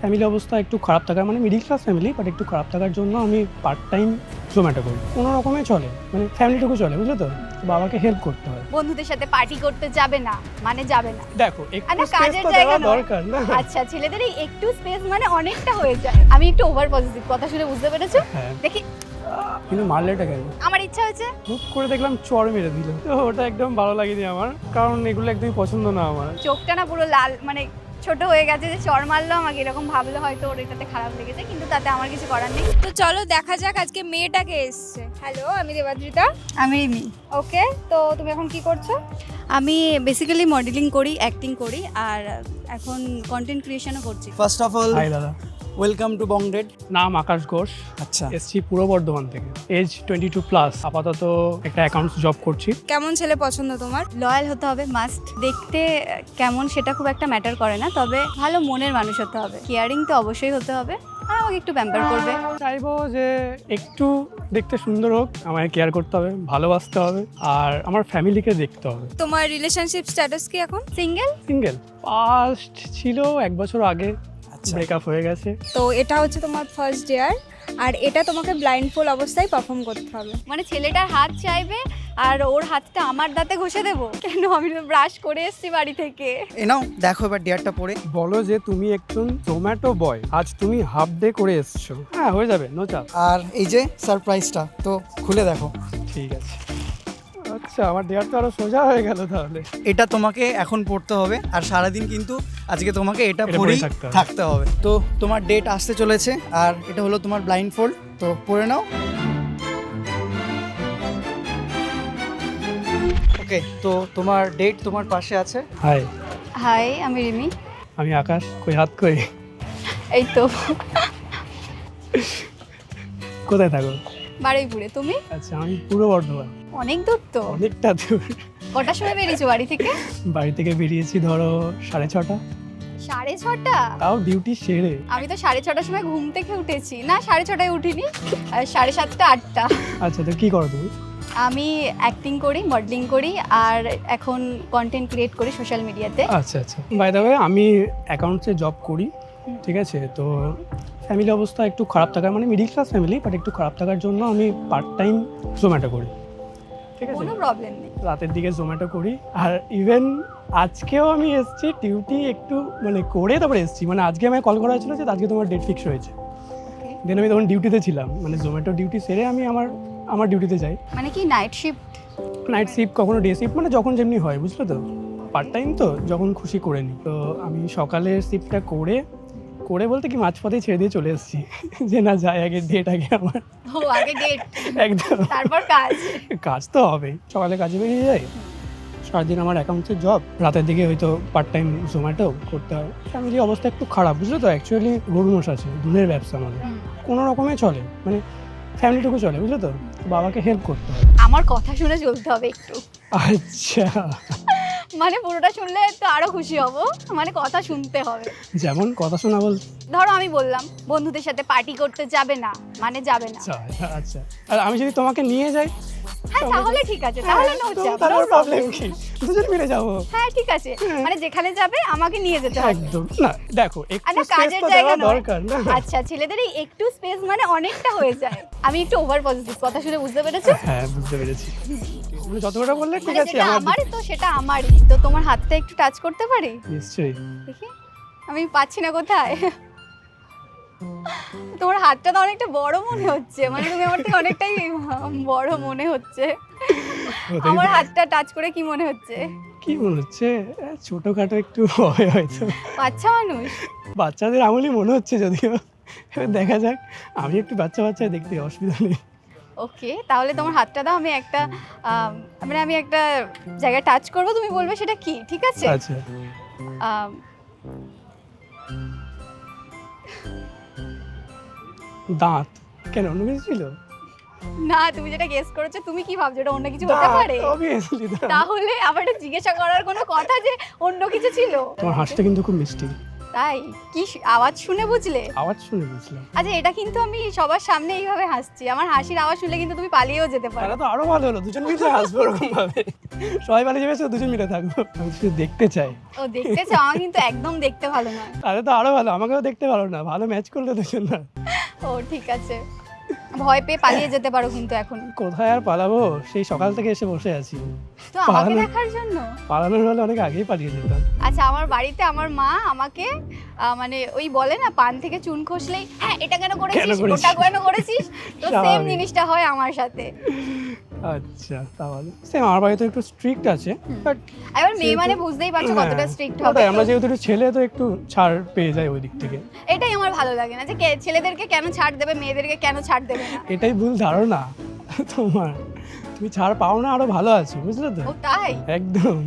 Family অবস্থা একটু খারাপ থাকার মানে মিডিল ক্লাস ফ্যামিলি বাট একটু খারাপ থাকার জন্য আমি পার্ট টাইম জোম্যাটো করি। কোনো রকমে চলে, মানে ফ্যামিলিটুকু চলে, বুঝলে তো, বাবাকে হেল্প করতে হয়। বন্ধুদের সাথে পার্টি করতে যাবে না মানে যাবে না। দেখো একটু না, স্পেস কাজের তো জায়গা দেওয়া নয়। দরকার না। আচ্ছা, ছেলেদের এই একটু স্পেস মানে অনেকটা হয়ে যায়। আমি একটু ওভার পজিটিভ, কথা শুনে বুঝতে পেরেছো? হ্যাঁ, দেখি কিন্তু মারলেটা কেন? আমার ইচ্ছা হয়েছে। হুট করে দেখলাম চর মেরে দিল, তো ওটা একদম ভালো লাগেনি আমার, কারণ এগুলো একদমই পছন্দ না আমার। চোখটা না পুরো লাল, মানে ছোট হয়ে গেছে, যে চড় মারলো আমাকে এরকম ভাবলে হয়তো ওর এটাতে খারাপ লেগেছে, কিন্তু তাতে আমার কিছু করার নেই। তো চলো দেখা যাক আজকে মেয়েটাকে এসছে। হ্যালো, আমি দেবাদ্রিতা। আমি রিমি। ওকে, তো তুমি এখন কি করছো? আমি বেসিক্যালি মডেলিং করি, অ্যাক্টিং করি, আর এখন কন্টেন্ট ক্রিয়েশনও করছি। ফার্স্ট অফ অল হাই দাদা, ওয়েলকাম টু বংডেড। নাম আকাশ ঘোষ, আচ্ছা, এসছি পূর্ব বর্ধমান থেকে, এজ 22+, আপাতত একটা অ্যাকাউন্টস জব করছি। কেমন ছেলে পছন্দ তোমার? লয়াল হতে হবে মাস্ট। দেখতে কেমন সেটা খুব একটা ম্যাটার করে না, তবে ভালো মনের মানুষ হতে হবে। কেয়ারিং তো অবশ্যই হতে হবে, আর আমাকে একটু প্যাম্পার করবে। চাইবো যে একটু দেখতে সুন্দর হোক, আমায় কেয়ার করতে হবে, ভালোবাসতে হবে, আর আমার ফ্যামিলিকে দেখতে হবে। তোমার রিলেশনশিপ স্ট্যাটাস কি এখন? সিঙ্গেল। সিঙ্গেল, পাস্ট ছিল 1 বছর আগে, আচ্ছা। ব্রেকআপ হয়ে গেছে। তো এটা হচ্ছে তোমার ফার্স্ট ইয়ার, আর এটা তোমাকে ব্লাইন্ডফোল্ড অবস্থায় পারফর্ম করতে হবে। মানে ছেলেটার হাত চাইবে আর ওর হাতটা আমার দাঁতে ঘষে দেবো কেন? আমি তো ব্রাশ করে এসেছি বাড়ি থেকে। এ নাও দেখো এবার ডিয়ারটা পরে। বলো যে তুমি একজন জোম্যাটো বয়, আজ তুমি হাফ ডে করে এসছো। হ্যাঁ, হয়ে যাবে, নো চাপ। আর এই যে সারপ্রাইজটা তো খুলে দেখো। ঠিক আছে। আচ্ছা, আমার ডেয়ার তো আরো সোজা হয়ে গেল তাহলে। এটা তোমাকে এখন পড়তে হবে, আর সারাদিন কিন্তু আজকে তোমাকে এটা এটা পরেই পরেই থাকতে হবে। থাকতে হবে। তো তোমার ডেট আসতে চলেছে, আর এটা হলো তোমার ব্লাইন্ড ফোল্ড, তো পরে নাও। ওকে, তো তোমার ডেট তোমার পাশে আছে। হাই, হাই, আমি রিমি। আমি আকাশ, কই হাত কই? এই তো কোথায় থাকো? বারুইপুরে। তুমি? আচ্ছা, আমি পূর্ব বর্ধমান। অনেক দূর তো। অনেকটা দূর। কটার সময় বেরিয়েছো বাড়ি থেকে? বাড়ি থেকে বেরিয়েছি ধরো 6:30, 6:30। তাও ডিউটি সেরে। আমি তো 6:30টার সময় ঘুম থেকে উঠেছি। না, 6:30টায় উঠিনি, 7:30, 8টা। আচ্ছা, তো কি করো তুমি? আমি অ্যাক্টিং করি, মডেলিং করি, আর এখন কন্টেন্ট ক্রিয়েট করি সোশ্যাল মিডিয়াতে। আচ্ছা আচ্ছা, বাই দ্য ওয়ে আমি অ্যাকাউন্টসে জব করি, ঠিক আছে। তো ফ্যামিলি অবস্থা একটু খারাপ থাকার মানে মিডিল ক্লাস ফ্যামিলি বাট একটু খারাপ থাকার জন্য আমি পার্ট টাইম জোম্যাটো করি, ঠিক আছে। কোনো প্রবলেম নেই। রাতের দিকে জোম্যাটো করি, আর ইভেন আজকেও আমি এসেছি ডিউটি একটু মানে করে তারপরে এসেছি। মানে আজকে আমায় কল করা হয়েছিল যে আজকে তোমার ডেট ফিক্স হয়েছে, দেন আমি তখন ডিউটিতে ছিলাম, মানে জোম্যাটো ডিউটি সেরে আমি আমার ডিউটিতে যাই। মানে কি নাইট শিফট? নাইট শিফট, কখনো ডে শিফট, মানে যখন যেমনি হয়, বুঝলে তো, পার্ট টাইম তো যখন খুশি করে নিই। তো আমি সকালের শিফটটা করে বলতে কি মাঝপথেই ছেড়ে দিয়ে চলে এসেছি যে না, যাই আগে ডেট আগে আমার। ও, আগে ডেট একদম, তারপর কাজ। কাজ তো হবেই, সকালে কাজে বেরিয়ে যাই, সারাদিন আমার অ্যাকাউন্টসের জব, রাতের দিকে হয়তো পার্ট টাইম জোম্যাটো করতে হয়। ফ্যামিলি অবস্থা একটু খারাপ, বুঝলে তো, অ্যাকচুয়ালি গরু মোষ আছে, দুধের ব্যবসা আমাদের, কোনো রকমে চলে, মানে ফ্যামিলিটুকু চলে, বুঝলে তো, বাবাকে হেল্প করতে হয়। আমার কথা শুনে চলতে হবে একটু, আচ্ছা, মানে পুরোটা শুনলে তো আরো খুশি হব, মানে কথা শুনতে হবে। যেমন কথা শোনা বল। ধরো আমি বললাম বন্ধুদের সাথে পার্টি করতে যাবে না মানে যাবে না। আচ্ছা আচ্ছা, আর আমি যদি তোমাকে নিয়ে যাই? হ্যাঁ, তাহলে ঠিক আছে, তাহলে নো চাপ। তাহলে প্রবলেম কি, দুজন মিলে যাবো। হ্যাঁ ঠিক আছে, মানে যেখানে যাবে আমাকে নিয়ে যেতে হবে। একদম না, দেখো আর একটু না, স্পেস কাজের তো জায়গা দেওয়া নয়। দরকার না। আচ্ছা, ছেলেদের এই একটু স্পেস মানে অনেকটা হয়ে যায়। আমি একটু ওভার পজিটিভ, কথা শুনে বুঝতে পেরেছো? হ্যাঁ, বুঝতে পেরেছি। তুমি যতটা বললে ঠিক মানে আছে। যেটা আমার তো সেটা আমারই। তো তোমার হাতটা একটু টাচ করতে পারি? নিশ্চয়ই। দেখি, আমি পাচ্ছি না কোথায়। তোমার হাতটা তো অনেকটা বড় মনে হচ্ছে, মানে তুমি আমার থেকে অনেকটাই বড় মনে হচ্ছে। হতেই আমার পারে। হাতটা টাচ করে কি মনে হচ্ছে? কি মনে হচ্ছে? ছোটখাটো একটু হয় হয়তো, বাচ্চা মানুষ। বাচ্চাদের আমলই মনে হচ্ছে, যদিও এবার দেখা যাক। আমি একটু বাচ্চা দেখতে, অসুবিধা নেই। ওকে, তাহলে তোমার হাতটা দাও, আমি একটা মানে আমি একটা জায়গায় টাচ করব, তুমি বলবে সেটা কি, ঠিক আছে? আচ্ছা, আম, দাঁত। কেন, অন্য কিছু ছিল? না, তুমি যেটা গেস করেছো, তুমি কি ভাবছো এটা অন্য কিছু হতে পারে? অবভিয়াসলি দাঁত। তাহলে আবার এটা জিজ্ঞাসা করার কোনো কথা যে অন্য কিছু ছিল? তোমার হাসটা কিন্তু খুব মিষ্টি। তাই কি আওয়াজ শুনে বুঝলে? আওয়াজ শুনে বুঝলাম। আচ্ছা এটা কিন্তু আমি সবার সামনে এইভাবে হাসছি, আমার হাসির আওয়াজ শুনলে কিন্তু তুমি পালিয়েও যেতে পারো। তাহলে তো আরো ভালো হলো, দুজন মিলে হাসবো ওরকম ভাবে। সবাই পালিয়ে যাবে, শুধু দুজন মিলে থাকবো। আমি শুধু দেখতে চাই। ও দেখতে চাও? আমার কিন্তু একদম দেখতে ভালো নয়। তাহলে তো আরো ভালো, আমাকেও দেখতে ভালো না, ভালো ম্যাচ করলে দুজন না। ও ঠিক আছে, ভয় পেয়ে পালিয়ে যেতে পারো কিন্তু এখন। কোথায় আর পালাবো, সেই সকাল থেকে এসে বসে আছি। তো আমাকে পালানো- দেখার জন্য? পালানোর হলে অনেক আগেই পালিয়ে যেতাম। আচ্ছা আমার বাড়িতে আমার মা আমাকে মানে ওই বলে না পান থেকে চুন খসলেই হ্যাঁ এটা কেন করেছিস, করেছিস? ওটা কেন করেছিস, তো সেম স্বাভাবিক। জিনিসটা হয় আমার সাথে। আচ্ছা তাহলে সেম, আমার বাড়িতে একটু স্ট্রিক্ট আছে, বাট এবার মেয়ে মানে যেহেতু- বুঝতেই পারছো হ্যাঁ, কতটা স্ট্রিক্ট হবে। ওটাই, আমরা তো যেহেতু একটু ছেলে তো একটু ছাড় পেয়ে যাই ওই দিক থেকে। এটাই আমার ভালো লাগে না যে ছেলেদেরকে কেন ছাড় দেবে, মেয়েদেরকে কেন ছাড় দেবে না। এটাই ভুল ধারণা তোমার, তুমি ছাড় পাও না, আরো ভালো আছো, বুঝলে তো? ও তাই? একদম।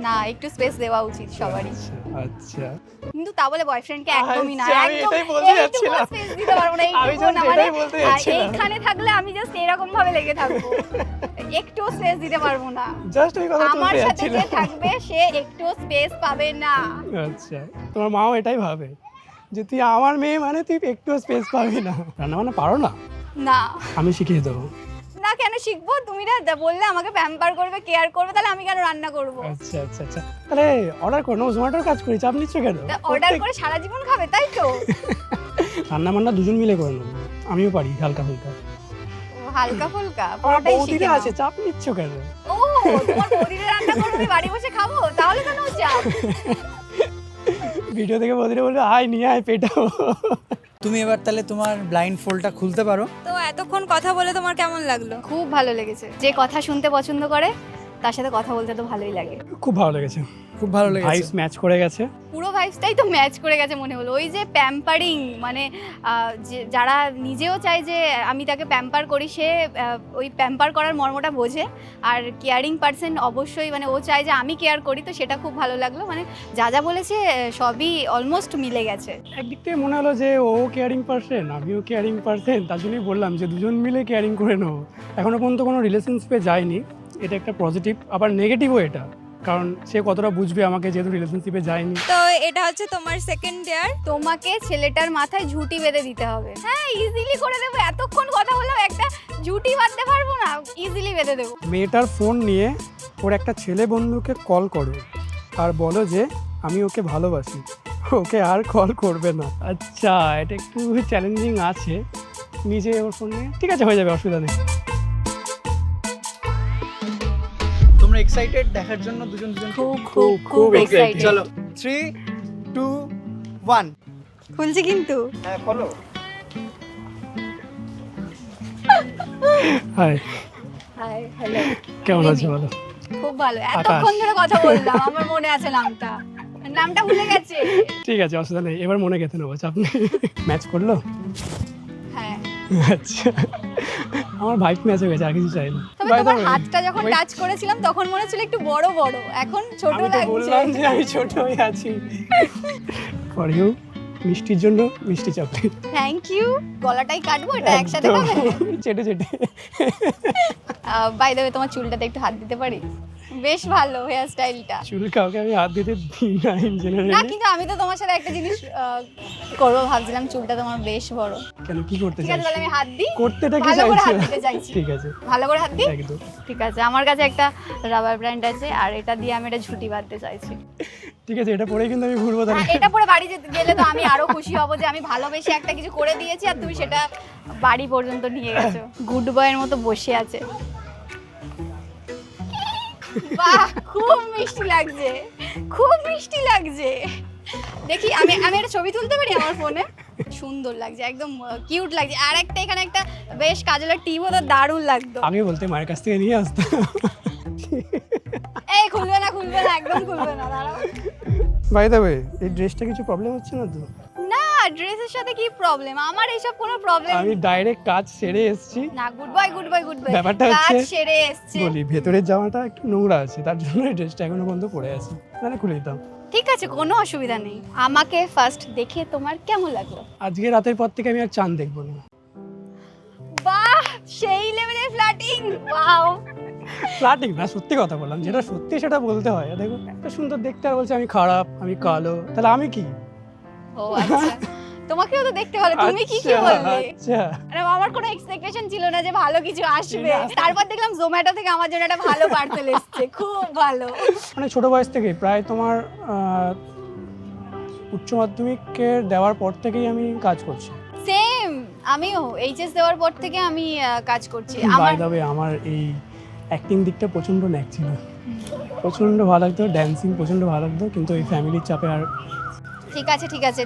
না একটু স্পেস দেওয়া উচিত সবারই, আচ্ছা, আচ্ছা। কিন্তু তা বলে বয়ফ্রেন্ডকে একদমই না, আচ্ছা, আমি একদম এটাই বলতে এইটুকু যাচ্ছিলাম। স্পেস দিতে পারবো না, আমি এইটুকু just না, মানে এটাই বলতে যাচ্ছিলাম। এইখানে থাকলে আমি জাস্ট এরকম ভাবে লেগে থাকবো, একটু স্পেস দিতে পারবো না। জাস্ট ওই কথা আমার বলতে সাথে যে যাচ্ছিলাম। থাকবে সে একটু স্পেস পাবে না। আচ্ছা, তোমার মাও এটাই ভাবে যে তুই আমার মেয়ে মানে তুই একটু স্পেস পাবি না। রান্না বান্না পারো না? না আমি শিখিয়ে দেবো। না কেন শিখবো, তুমি না বললে আমাকে প্যাম্পার করবে, কেয়ার করবে, তাহলে আমি কেন রান্না করবো? আচ্ছা আচ্ছা আচ্ছা, তাহলে অর্ডার করো না, জোম্যাটোর কাজ করি, চাপ নিচ্ছ কেন? অর্ডার করে সারা জীবন খাবে তাই তো? রান্না বান্না দুজন মিলে করে নেবো, আমিও পারি হালকা ফুলকা। ও, হালকা ফুলকা আমার পুরোটাই শিখে বৌদিরা নাও। আছে, চাপ নিচ্ছ কেন? ও তোমার বৌদিরা রান্না করবে, আমি বাড়ি বসে খাবো, তাহলে কেন চাপ? ভিডিও থেকে বৌদিরা বলবে আয় নিয়ে আয় পেটাও। তুমি এবার তাহলে তোমার ব্লাইন্ড ফোল্ডটা খুলতে পারো। তো এতক্ষণ কথা বলে তোমার কেমন লাগলো? খুব ভালো লেগেছে, যে কথা শুনতে পছন্দ করে তার সাথে কথা বলতে তো ভালোই লাগে। খুব ভালো লেগেছে, খুব ভালো লেগেছে। ভাইস ম্যাচ করে গেছে। পুরো ভাইবসটাই তো ম্যাচ করে গেছে মনে হলো। ওই যে প্যাম্পারিং মানে যে যারা নিজেও চায় যে আমি তাকে প্যাম্পার করি, সে ওই প্যাম্পার করার মর্মটা বোঝে। আর কেয়ারিং পার্সন অবশ্যই মানে ও চায় যে আমি কেয়ার করি, তো সেটা খুব ভালো লাগলো। মানে যা যা বলেছে সবই অলমোস্ট মিলে গেছে। একদিক থেকে মনে হলো যে ও কেয়ারিং পার্সন, আমিও কেয়ারিং পার্সন, তার জন্যই বললাম যে দুজন মিলে কেয়ারিং করে নেবো। এখনো পর্যন্ত কোনো রিলেশনশিপে যায়নি, এটা একটা পজিটিভ, আবার নেগেটিভও এটা, কারণ সে কতটা বুঝবে আমাকে যেহেতু রিলেশনশিপে যায়নি। তো এটা হচ্ছে তোমার সেকেন্ড ডেয়ার। তোমাকে ছেলেটার মাথায় ঝুঁটি বেঁধে দিতে হবে। হ্যাঁ ইজিলি করে দেবো, এতক্ষণ কথা বললাম একটা ঝুঁটি বাঁধতে পারবো না, ইজিলি বেঁধে দেবো। মেয়েটার ফোন নিয়ে ওর একটা ছেলে বন্ধুকে কল করো আর বলো যে আমি ওকে ভালোবাসি, ওকে আর কল করবে না। আচ্ছা, এটা একটু চ্যালেঞ্জিং আছে, নিজে ওর ফোন নিয়ে, ঠিক আছে হয়ে যাবে, অসুবিধা নেই। তোমরা এক্সাইটেড দেখার জন্য দুজন দুজন? খুব খুব খুব এক্সাইটেড। চলো 3 2 1। খুলছি কিন্তু। হ্যাঁ ফলো। হাই, হাই হ্যালো, কেমন আছো বলো? খুব ভালো। এতক্ষণ ধরে কথা বললাম, আমার মনে আছে নামটা, নামটা ভুলে গেছে। ঠিক আছে অসুবিধা নেই, এবার মনে গেতে নেবো, চাপ নেই। ম্যাচ করলো? হ্যাঁ আচ্ছা, আমার ভাইট ম্যাচ হয়ে গেছে, আর কিছু চাই না। তবে By the তোমার way, হাতটা যখন wait, টাচ করেছিলাম তখন মনে হচ্ছিল একটু বড় বড়, এখন ছোট আমি তো লাগছে। বললাম যে আমি ছোট হয়ে আছি। ফর ইউ, মিষ্টির জন্য মিষ্টি চকলেট। Thank you. গলাটাই কাটবো, এটা একসাথে খাবে? চেটে চেটে। বাই দ্য ওয়ে তোমার চুলটাতে একটু হাত দিতে পারি? বেশ ভালো হেয়ার স্টাইলটা। চুল কাউকে আমি হাত দিতে দিই না ইন না জেনারেলি। কিন্তু আমি তো তোমার সাথে একটা জিনিস করবো ভাবছিলাম, চুলটা তোমার বেশ বড়। কেন, কি করতে ঠিক আছে চাইছো? তাহলে আমি হাত দিই, করতেটা কি ভালো করে হাত চাইছো? দিতে চাইছি। ঠিক আছে, ভালো করে হাত দিই। একদম ঠিক আছে, আমার কাছে একটা রাবার ব্র্যান্ড আছে, আর এটা দিয়ে আমি একটা ঝুঁটি বাঁধতে চাইছি। ঠিক আছে, এটা পরে কিন্তু আমি ঘুরবো হ্যাঁ, তাহলে। এটা পরে বাড়ি গেলে তো আমি আরো খুশি হব যে আমি ভালোবেসে একটা কিছু করে দিয়েছি আর তুমি সেটা বাড়ি পর্যন্ত নিয়ে গেছো। গুড বয়ের মতো বসে আছে। বাহ, খুব মিষ্টি লাগছে, খুব মিষ্টি লাগছে। দেখি আমি একটা ছবি তুলতে পারি আমার ফোনে? সুন্দর লাগছে, একদম কিউট লাগছে। আর একটা এখানে একটা বেশ কাজলের টিপও তো দারুণ লাগতো। আগে বলতে মায়ের কাছ থেকে নিয়ে আসতাম। এই খুলবে না, খুলবে না, একদম খুলবে না, দাঁড়াও। বাই দ্য ওয়ে, এই ড্রেসটা কিছু প্রবলেম হচ্ছে না তো? না, ড্রেসের সাথে কি প্রবলেম? আমার এইসব কোনো প্রবলেম আমি ডাইরেক্ট কাজ সেরে এসেছি। না। Good bye, good bye, good bye. ব্যাপারটা কাজ হচ্ছে সেরে এসছে। বলি, ভেতরের জামাটা একটু নোংরা আছে, তার জন্য এই ড্রেসটা এখনো পর্যন্ত পরে আছে, তাহলে খুলে দিতাম। ঠিক আছে, কোনো অসুবিধা নেই। আমাকে ফার্স্ট দেখে তোমার কেমন লাগলো? আজকে রাতের পর থেকে আমি আর চাঁদ দেখবো না। বাহ, সেই লেভেলের ফ্ল্যাটিং। ওয়াও, ফ্লাটিং না, সত্যি কথা বললাম, যেটা সত্যি সেটা বলতে হয়। দেখো এত সুন্দর দেখতে আর বলছে আমি খারাপ, আমি কালো, তাহলে আমি কি? ও আচ্ছা, তোমাকেও তো দেখতে ভালো, তুমি কি কি আচ্ছা, বললে? আচ্ছা। আরে আমার কোনো এক্সপেকটেশন ছিল না যে ভালো কিছু আসবে, আসবে। তারপর দেখলাম জোম্যাটো থেকে আমার জন্য একটা ভালো পার্সেল এসেছে, খুব ভালো। মানে ছোট বয়স থেকে প্রায় তোমার উচ্চ মাধ্যমিকের দেওয়ার পর থেকেই আমি কাজ করছি। সেম, আমিও এইচএস দেওয়ার পর থেকে আমি কাজ করছি। বাই আমার দ্য ওয়ে, আমার এই অ্যাক্টিং দিকটা প্রচণ্ড ন্যাক ছিল, প্রচণ্ড ভালো লাগতো, ড্যান্সিং প্রচণ্ড ভালো লাগতো, কিন্তু এই ফ্যামিলির চাপে আর ঠিক আছে ঠিক আছে,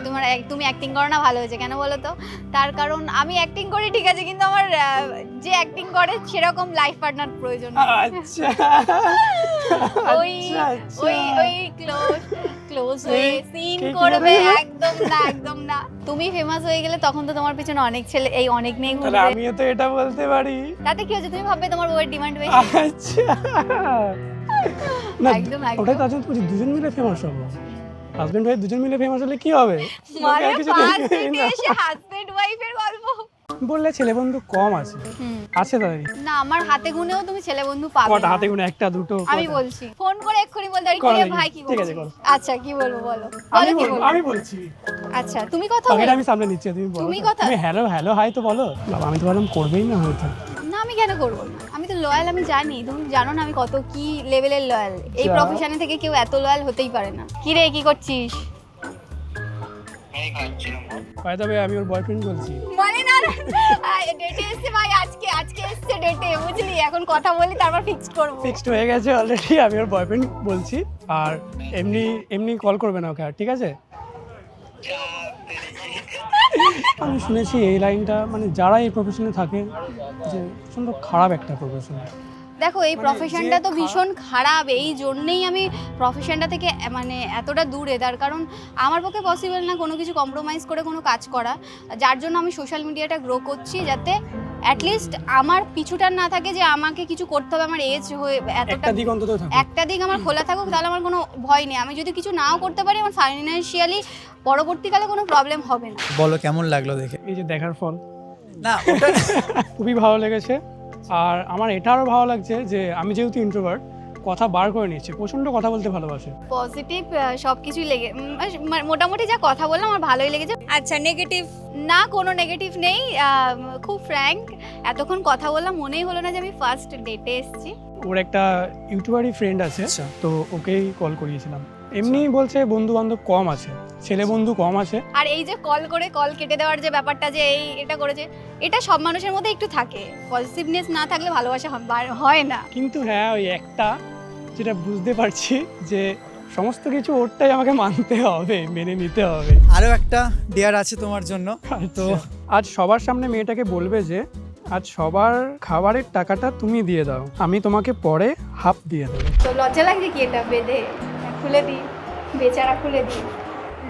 তুমি অ্যাক্টিং করো না, ভালো হয়েছে। কেন বলো তো? তার কারণ আমি অ্যাক্টিং করি ঠিক আছে, কিন্তু আমার যে অ্যাক্টিং করে সেরকম লাইফ পার্টনার প্রয়োজন নেই। আচ্ছা ওই আচ্ছা, ওই ওই ক্লোজ হয়ে সিন কে করবে, করবে? একদম না একদম না। তুমি ফেমাস হয়ে গেলে তখন তো তোমার পিছনে অনেক ছেলে, এই অনেক মেয়ে তাহলে ঘুরবে, আমিও তো এটা বলতে পারি। তাতে কি হচ্ছে? তুমি ভাববে তোমার বউয়ের ডিমান্ড বেশি। আচ্ছা না, একদম, একদম। ওটাই তার জন্য বলছি, দুজন মিলে ফেমাস হবো। হাজবেন্ড ওয়াইফ দুজন মিলে ফেমাস হলে কি হবে? মানে আর কিছু ফার্স্ট দেখবেই ডেটে না। এসে হাজবেন্ড ওয়াইফের গল্প। বললে ছেলে বন্ধু কম আছে, আছে তাই না, আমার হাতে গুনেও তুমি ছেলে বন্ধু পাবে কটা? না। হাতে গুনে একটা দুটো আমি কটা? বলছি, ফোন করে এক্ষুনি বলতে পারি, করো কিরে দেখি। ভাই কি ঠিক আছে, বলছিস? করো। আচ্ছা কি বলবো বলো, আমি বলো কি বলবো, বলবো? আমি বলছি। আচ্ছা তুমি কথা বাকিটা বলো। আমি সামনে নিচ্ছি, তুমি বলো। তুমি তো। কথা- তুমি হ্যালো হ্যালো হাই তো বলো। বাবা, আমি তো বললাম করবেই না হয়তো। না আমি কেন করবো না, আমি তো লয়াল, আমি জানি, তুমি জানো না আমি কত কি লেভেলের লয়াল। এই যা। প্রফেশনে থেকে কেউ এত লয়াল হতেই পারে না। কি রে কি করছিস? বাই দ্য ওয়ে, আমি ওর বয়ফ্রেন্ড বলছি। মানে না ডেটে এসছে ভাই, আজকে এসছে ডেটে, বুঝলি? এখন কথা বলি তারপর ফিক্সড করবো। ফিক্সড হয়ে গেছে অলরেডি, আমি ওর বয়ফ্রেন্ড বলছি। আর এমনি এমনি কল করবে না ওকে আর, ঠিক আছে? আমি শুনেছি এই লাইনটা, মানে যারা এই প্রফেশনে থাকে, যে প্রচণ্ড খারাপ একটা প্রফেশন। দেখো এই মানে প্রফেশনটা যে তো ভীষণ খারাপ, এই জন্যেই আমি প্রফেশনটা থেকে মানে এতটা দূরে। তার কারণ আমার পক্ষে পসিবল না কোনো কিছু কম্প্রোমাইজ করে কোনো কাজ করা, যার জন্য আমি সোশ্যাল মিডিয়াটা গ্রো করছি, যাতে অ্যাটলিস্ট আমার পিছুটার না থাকে যে আমাকে কিছু করতে হবে, আমার এজ হয়ে এতটা একটা দিক অন্তত থাকে। একটা দিক আমার খোলা থাকুক, তাহলে আমার কোনো ভয় নেই। আমি যদি কিছু নাও করতে পারি, আমার ফাইন্যান্সিয়ালি পরবর্তীকালে কোনো প্রবলেম হবে না। বলো কেমন লাগলো দেখে? এই যে দেখার ফল, না ওটা খুবই ভালো লেগেছে। আর আমার এটা আরও ভালো লাগছে যে আমি যেহেতু ইন্ট্রোভার্ট, কথা বার করে নিচ্ছি, প্রচণ্ড কথা বলতে ভালোবাসে। পজিটিভ সব কিছুই লেগে মোটামুটি যা কথা বললাম আমার ভালোই লেগেছে। আচ্ছা, নেগেটিভ? না কোনো নেগেটিভ নেই, খুব ফ্র্যাঙ্ক। এতক্ষণ কথা বললাম, মনেই হলো না যে আমি ফার্স্ট ডেটে এসেছি। ওর একটা ইউটিউবারই ফ্রেন্ড আছে, আচ্ছা। তো ওকেই কল করিয়েছিলাম। এমনি বলছে বন্ধু বান্ধব কম আছে, ছেলে বন্ধু কম আছে। আর এই যে কল করে কল কেটে দেওয়ার যে ব্যাপারটা, যে এটা করেছে, এটা সব মানুষের মধ্যে একটু থাকে। পজিটিভনেস না থাকলে ভালোবাসা হয় না। কিন্তু হ্যাঁ, ওই একটা যেটা বুঝতে পারছি যে সমস্ত কিছু ওরটাই আমাকে মানতে হবে, মেনে নিতে হবে। আরও একটা ডেয়ার আছে তোমার জন্য। তো আজ সবার সামনে মেয়েটাকে বলবে যে আজ সবার খাবারের টাকাটা তুমি দিয়ে দাও, আমি তোমাকে পরে হাফ দিয়ে দেবো। তো লজ্জা লাগছে কি এটা বেঁধে? খুলে দিই, বেচারা খুলে দিই।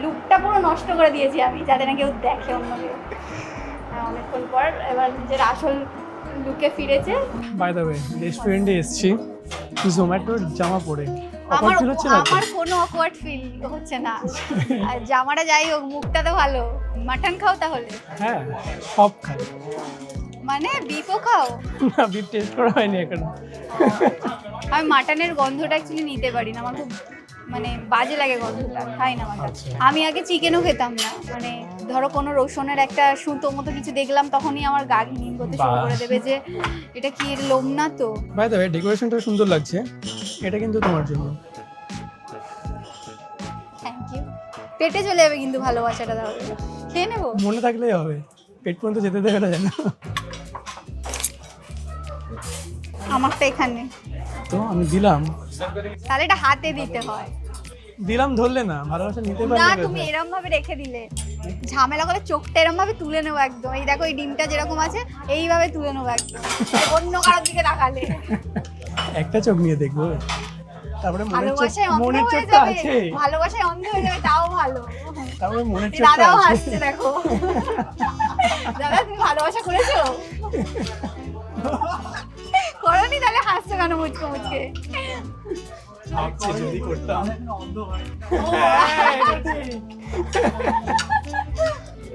লুকটা পুরো নষ্ট করে দিয়েছি আমি, যাতে না কেউ দেখে, অন্য কেউ। অনেকক্ষণ পর এবার নিজের আসল লুকে ফিরেছে। বাই দ্য ওয়ে, রেস্টুরেন্টে এসেছি জোম্যাটোর জামা পরে। আমার অফার হচ্ছে না তো? আমার কোনো অকওয়ার্ড ফিল হচ্ছে না। আর জামাটা যাই হোক, মুখটা তো ভালো। মাটন খাও তাহলে? হ্যাঁ, সব খাই। মানে বিফও খাও? না, বিফ টেস্ট করা হয়নি এখনো। আমি মাটনের গন্ধটা অ্যাকচুয়ালি নিতে পারি না, আমার খুব মানে বাজে লাগে গন্ধটা, খাই না মাটন। আচ্ছা। আমি আগে চিকেনও খেতাম না, মানে ধরো কোনো রসুনের একটা সুতো মতো কিছু দেখলাম, তখনই আমার গা ঘিন করতে শুরু করে দেবে যে এটা কি, এর লোম না তো। বাই দ্য ওয়ে, ডেকোরেশনটা সুন্দর লাগছে, এটা কিন্তু তোমার জন্য। Thank you. পেটে চলে যাবে কিন্তু ভালোবাসাটা, তাহলে খেয়ে নেবো। মনে থাকলেই হবে, পেট পর্যন্ত যেতে দেবে না, জানো? আমারটা এখানে, তো আমি দিলাম, তাহলে এটা হাতে দিতে হয় দিলাম, ধরলে না, ভালোবাসা নিতে না। পারলে তুমি এরম ভাবে রেখে দিলে, ঝামেলা করে চোখটা এরম ভাবে তুলে নেবো একদম। এই দেখো এই ডিমটা যেরকম আছে, এইভাবে তুলে নেবো একদম, অন্য কারোর দিকে তাকালে। একটা চোখ নিয়ে দেখবো, তারপরে ভালোবাসায় অন্ধ মনের হয়ে চোখটা যাবে, আছে, ভালোবাসায় অন্ধ হয়ে যাবে, তাও ভালো। তারপরে মনের এই চোখটা দাদাও আছে। হাসছে দেখো। দাদা তুমি ভালোবাসা করেছো? করনি? তাহলে হাসছো কেন মুচকে মুচকে? ভাবছি যদি করতাম।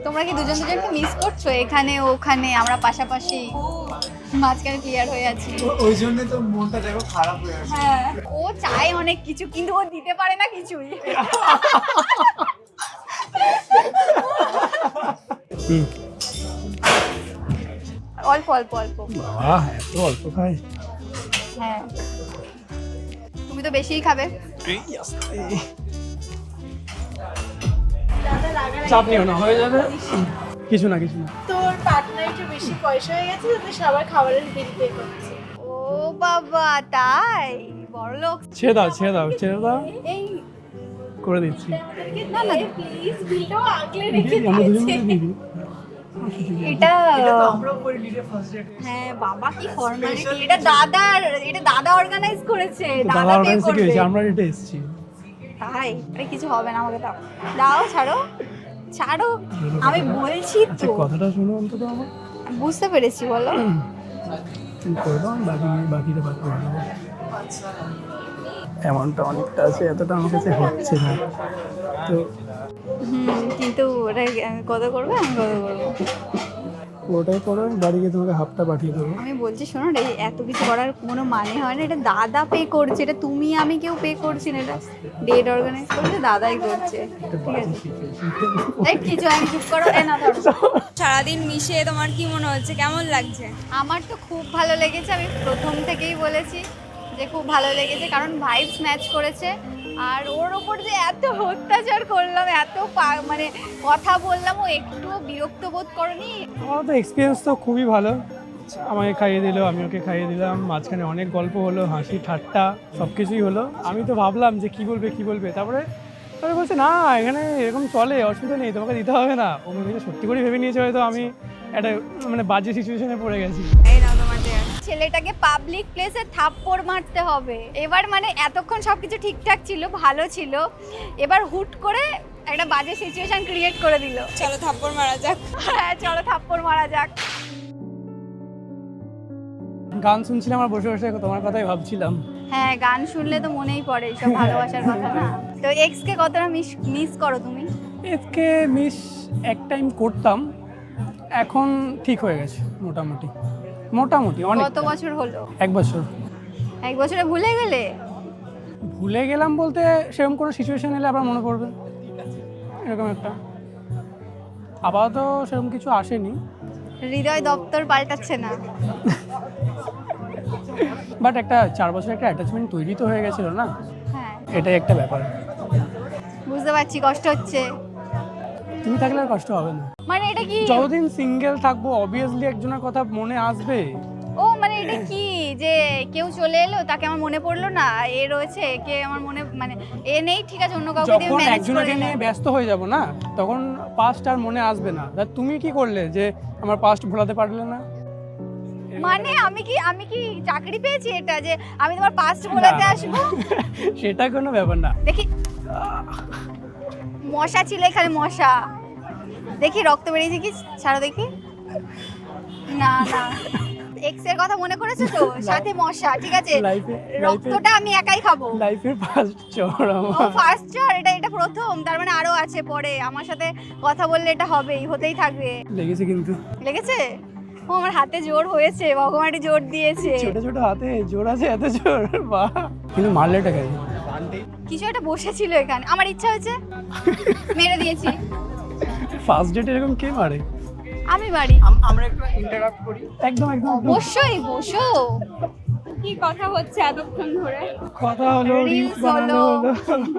তোমরা কি দুজন দুজনকে মিস করছো? এখানে ওখানে আমরা পাশাপাশি। মাঝখানে ক্লিয়ার হয়ে আছি। ওই জন্য তো মনটা দেখো খারাপ হয়ে আছে। হ্যাঁ, ও চায় অনেক কিছু কিন্তু ও দিতে পারে না কিছুই। অল্প অল্প অল্প। বাহ, এত অল্প খাই। হ্যাঁ, তুমি তো বেশিই খাবে। চাপ নিও না, হয়ে যাবে। কিছু না কিছু না। তোর পার্টনার একটু বেশি পয়সা হয়ে গেছে তো সবার খাবারের বিল পে করছে। ও বাবা, তাই? বড়লোক। ছেড়ে দাও ছেড়ে দাও ছেড়ে দাও, এই করে দিচ্ছি। না না, প্লিজ বিলটাও আগলে রেখে আমরা দুজন দিয়েছে। মিলে দিয়ে দিই। এটা তো আমরাও করে নিলে ফার্স্ট ডেট। হ্যাঁ বাবা, কি ফর্মালিটি! এটা দাদা অর্গানাইজ করেছে, দাদা দাদা পে অর্গানাইজ করবে। হয়েছে, আমরা রেটে এসেছি। তাই? আরে কিছু হবে না, আমাকে দাও দাও, ছাড়ো ছাড়ো, আমি বলছি আচ্ছা, তো। কথাটা শোনো অন্তত আমার। বুঝতে পেরেছি, বলো। তুমি করে দাও, বাকিটা বাকি করে দেবো। এমনটা অনেকটা আছে, এতটা আমার কাছে হচ্ছে না তো। কিন্তু ওটা কত করবে, আমি কত করবো? ওটাই করো, আমি বাড়ি গিয়ে তোমাকে হাফটা পাঠিয়ে দেবো। আমি বলছি শোনো, এই এত কিছু করার কোনো মানে হয় না। এটা দাদা পে করছে, এটা তুমি আমি কেউ পে করছি না। এটা ডেট অর্গানাইজ করছে, দাদাই করছে। একটা বাজে situation। এই কিছু আমি চুপ করো, এ না ধরো। সারাদিন মিশে তোমার কি মনে হচ্ছে, কেমন লাগছে? আমার তো খুব ভালো লেগেছে, আমি প্রথম থেকেই বলেছি যে খুব ভালো লেগেছে, কারণ ভাইবস ম্যাচ করেছে। আর ওর ওপর যে এত অত্যাচার করলাম, এত মানে কথা বললাম, ও একটুও বিরক্ত বোধ করনি? আমার তো এক্সপিরিয়েন্স তো খুবই ভালো। আমাকে খাইয়ে দিল, আমি ওকে খাইয়ে দিলাম, মাঝখানে অনেক গল্প হলো, হাসি ঠাট্টা সব কিছুই হলো। আমি তো ভাবলাম যে কি বলবে, তারপরে বলছে না এখানে এরকম চলে, অসুবিধা নেই, তোমাকে দিতে হবে না। ও মেয়েটা সত্যি করে ভেবে নিয়েছে হয়তো আমি একটা মানে বাজে সিচুয়েশনে পড়ে গেছি। এই নাও তোমার ডেয়ার। ছেলেটাকে পাবলিক প্লেসে থাপ্পড় মারতে হবে এবার। মানে এতক্ষণ সবকিছু ঠিকঠাক ছিল, ভালো ছিল, এবার হুট করে একটা বাজে সিচুয়েশন ক্রিয়েট করে দিল। চলো থাপ্পড় মারা যাক। হ্যাঁ, চলো থাপ্পড় মারা যাক। গান শুনছিলাম আর বসে বসে তোমার কথাই ভাবছিলাম। হ্যাঁ, গান শুনলে তো মনেই পড়ে এইসব ভালোবাসার কথা না। তো এক্স কে কতটা মিস করো তুমি? এফকে মিস এক টাইম করতাম, এখন ঠিক হয়ে গেছে মোটামুটি অনেক। কত বছর হলো? 1 বছর। 1 বছরে ভুলে গেলে? ভুলে গেলাম বলতে সেরকম কোনো সিচুয়েশন এলে আবার মনে পড়বে, এরকম একটা। আপাতত সেরকম কিছু আসেনি, হৃদয় দপ্তর পাল্টাচ্ছে না। বাট একটা 4 বছর একটা অ্যাটাচমেন্ট তৈরি তো হয়ে গেছিল না, হ্যাঁ, এটাই একটা ব্যাপার। বুঝতে পারছি কষ্ট হচ্ছে। তুমি থাকলে আর কষ্ট হবে না। মানে এটা কি? যতদিন সিঙ্গেল থাকবো অবভিয়াসলি একজনের কথা মনে আসবে। ও মানে এটা কি যে কেউ চলে এলো, তাকে আমার মনে পড়লো না, এ রয়েছে কে আমার মনে, মানে এ নেই, ঠিক আছে অন্য কাউকে দিয়ে যখন ম্যানেজ করে একজনকে নিয়ে নিলাম। ব্যস্ত হয়ে যাব না, তখন পাস্ট আর মনে আসবে না। তা তুমি কি করলে যে আমার পাস্ট ভোলাতে পারলে না? মানে আমি কি চাকরি পেয়েছি এটা যে আমি তোমার পাস্ট বলাতে আসবো? সেটা কোনো ব্যাপার না। দেখি, মশা ছিল এখানে, মশা। দেখি রক্ত বেরিয়েছে কি, ছাড়ো দেখি। না না, এক্স এর কথা মনে করেছো তো, সাথে মশা, ঠিক আছে। রক্তটা আমি একাই খাবো। লাইফের ফার্স্ট চড় ও আমার। ফার্স্ট চার, এটা প্রথম, তার মানে আরো আছে পরে। আমার সাথে কথা বললে এটা হবেই, হতেই থাকবে। লেগেছে কিন্তু, লেগেছে? ও আমার হাতে জোর হয়েছে, ভগবানই জোর দিয়েছে। ছোট ছোট হাতে জোর আছে, এত জোর, বাহ। কিন্তু মারলে এটা গেছে। কিছু একটা বসেছিল এখানে, আমার ইচ্ছা হয়েছে মেরে দিয়েছি। ফার্স্ট ডেট এরকম কে মারে? আমি বাড়ি। আমরা একটু ইন্টারাপ্ট করি। একদম একদম একদম। অবশ্যই বসো। কি কথা হচ্ছে এতক্ষণ ধরে? কথা হলো, Reels রিলস বানানো হলো। হলো,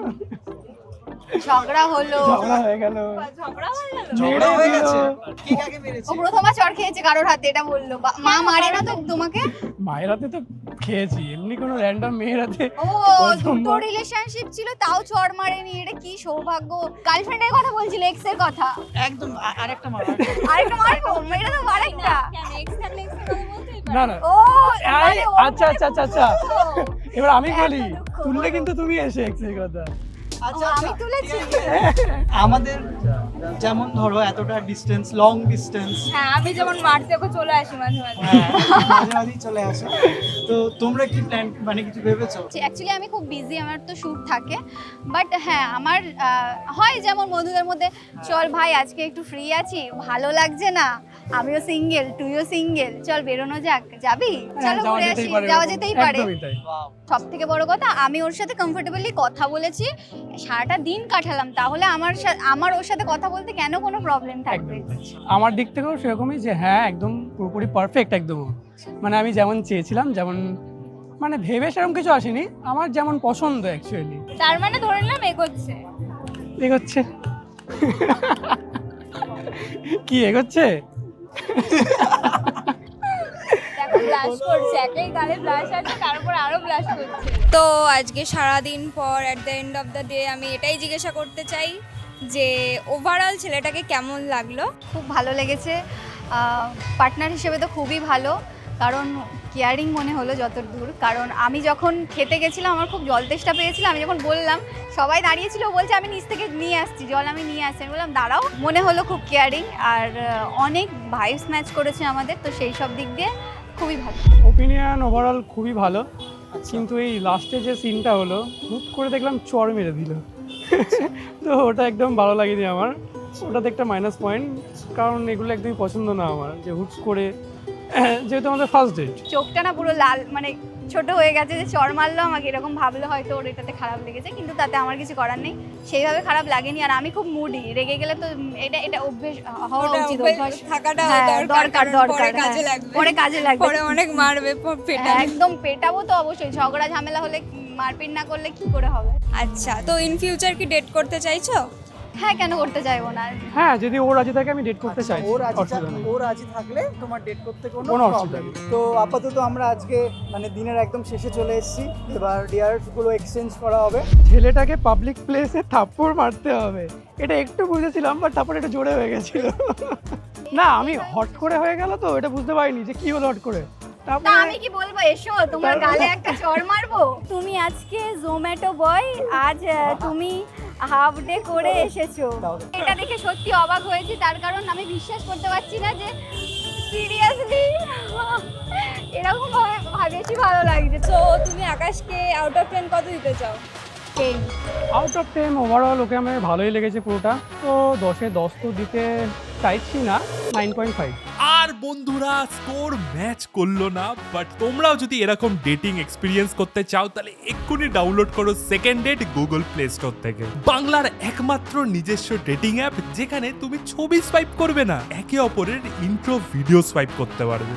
ঝগড়া হলো। ঝগড়া হয়ে গেল, ঝগড়া হয়ে গেল? ঝগড়া হয়ে গেছে। মেরে কে কাকে মেরেছে? ও প্রথমবার চড় খেয়েছে কারোর হাতে, এটা বললো। মা মারে না তো তোমাকে? মায়ের হাতে তো খেয়েছি, এমনি কোনো র্যান্ডম মেয়ের হাতে ও দুটো প্রথমবার। রিলেশনশিপ ছিল, তাও চড় মারেনি, এটা কি সৌভাগ্য। গার্লফ্রেন্ডের কথা বলছিল, এক্স এর কথা। একদম আরেকটা মারা। আরেকটা মারবো, এটা তো আরেকটা। কেন এক্স থাকলে এক্স কথা বলতেই পারে? না না, ও এই, মানে ও আচ্ছা আচ্ছা আচ্ছা আচ্ছা, এবার আমি বলি, এত দুঃখ তুললে বলো। কিন্তু তুমি এসে এক্সের কথা। আচ্ছা আমি তুলেছি। আমাদের যেমন ধরো এতটা ডিস্টেন্স, লং ডিস্টেন্স, হ্যাঁ, আমি যেমন মারতে ওকে চলে আসি মাঝে মাঝে। মাঝে মাঝেই চলে আসে। তো তোমরা কি প্ল্যান, মানে কিছু ভেবেছো? অ্যাকচুয়ালি আমি খুব বিজি, আমার তো শ্যুট থাকে। বাট হ্যাঁ, আমার হয় যেমন বন্ধুদের মধ্যে, চল ভাই আজকে একটু ফ্রি আছি, ভালো লাগছে না, আমিও সিঙ্গেল, তুইও সিঙ্গেল, চল বেরোনো যাক, যাবি? চলো যাওয়া ঘুরে যেতেই আসি, পারে, যাওয়া এরকম। যেতেই পারে। একদমই তাই। সব থেকে বড় কথা, আমি ওর সাথে কমফোর্টেবলি কথা বলেছি, সারাটা দিন কাটালাম, তাহলে আমার ওর সাথে কথা বলতে কেন কোনো প্রবলেম থাকবে? একদম তাই। আমার দিক থেকেও সেরকমই যে হ্যাঁ একদম পুরোপুরি পারফেক্ট একদম। মানে আমি যেমন চেয়েছিলাম, যেমন মানে ভেবে সেরকম কিছু আসেনি, আমার যেমন পছন্দ অ্যাকচুয়ালি তার মানে ধরে নিলাম এগোচ্ছে। এগোচ্ছে। কি এগোচ্ছে? দেখো ব্লাশ করছে, একই গালে ব্লাশ আছে, তারপর আরো ব্লাশ করছে। তো আজকে সারাদিন পর at the end of the day আমি এটাই জিজ্ঞাসা করতে চাই যে ওভারঅল ছেলেটাকে কেমন লাগলো? খুব ভালো লেগেছে, পার্টনার হিসেবে তো খুবই ভালো, কারণ কেয়ারিং মনে হলো যতদূর। কারণ আমি যখন খেতে গেছিলাম আমার খুব জল তেষ্টা পেয়েছিল, আমি যখন বললাম সবাই দাঁড়িয়েছিল, ও বলছে আমি নিচ থেকে নিয়ে আসছি জল, আমি নিয়ে আসছি। আমি বললাম দাঁড়াও, মনে হলো খুব কেয়ারিং, আর অনেক ভাইবস ম্যাচ করেছে আমাদের, তো সেই সব দিক দিয়ে খুবই ভালো। ওপিনিয়ন ওভারঅল খুবই ভালো, কিন্তু এই লাস্টে যে সিনটা হলো হুট করে দেখলাম চড় মেরে দিল। তো ওটা একদম ভালো লাগেনি আমার, ওটাতে একটা মাইনাস পয়েন্ট, কারণ এগুলো একদমই পছন্দ না আমার, যে হুট করে যেহেতু আমাদের ফার্স্ট ডেট। চোখটা না পুরো লাল, মানে ছোট হয়ে গেছে, যে চড় মারলো আমাকে, এরকম ভাবলো হয়তো ওর এটাতে খারাপ লেগেছে, কিন্তু তাতে আমার কিছু করার নেই, সেইভাবে খারাপ লাগেনি। আর আমি খুব মুডি, রেগে গেলে তো এটা অভ্যেস হওয়া ওটা উচিত, অভ্যেস অভ্যাস থাকাটা হ্যাঁ, দরকার, দরকার কারণ পরে দরকার, কাজে হ্যাঁ, লাগবে। পরে কাজে লাগবে, পরে অনেক মারবে, পেটাবে। একদম পেটাবো তো অবশ্যই, ঝগড়া ঝামেলা হলে মারপিট না করলে কি করে হবে? আচ্ছা, তো ইন ফিউচার কি ডেট করতে চাইছো? হ্যাঁ, কেন করতে চাইবো না? হ্যাঁ, যদি ও রাজি থাকে আমি ডেট করতে চাই, ও রাজি অসুবিধা নেই। ও রাজি থাকলে তোমার ডেট করতে কোনো কোনো অসুবিধা প্রবলেম নেই। তো আপাতত আমরা আজকে মানে দিনের একদম শেষে চলে এসেছি, এবার ডিয়ারগুলো এক্সচেঞ্জ করা হবে। ছেলেটাকে পাবলিক প্লেসে থাপ্পড় মারতে হবে, এটা একটু বুঝেছিলাম, বাট তারপরে একটু জোরে হয়ে গেছিল। না, আমি হট করে হয়ে গেল তো, এটা বুঝতে পারিনি যে কি হলো হট করে। তা তারপরে আমি কি বলবো, এসো তোমার গালে একটা চড় মারবো। তুমি আজকে জোম্যাটো বয়, আজ তুমি হাফ ডে করে এসেছো, এটা দেখে সত্যি অবাক হয়েছি, তার কারণ আমি বিশ্বাস করতে পারছি না যে সিরিয়াসলি এরকম বেশি ভালো লাগছে। তো তুমি আকাশকে আউট অফ 10 কত দিতে চাও? 10। আউট অফ 10 ওভারঅল ওকে আমার ভালোই লেগেছে পুরোটা, তো 10-এ 10 তো দিতে চাইছি না, 9.5। আর বন্ধুরা স্কোর ম্যাচ করলো না, বাট তোমরাও যদি এরকম ডেটিং এক্সপিরিয়েন্স করতে চাও তাহলে এক্ষুনি ডাউনলোড করো second date Google Play Store থেকে, বাংলার একমাত্র নিজস্ব ডেটিং অ্যাপ যেখানে তুমি ছবি সোয়াইপ করবে না, একে অপরের ইন্ট্রো ভিডিও সোয়াইপ করতে পারবে।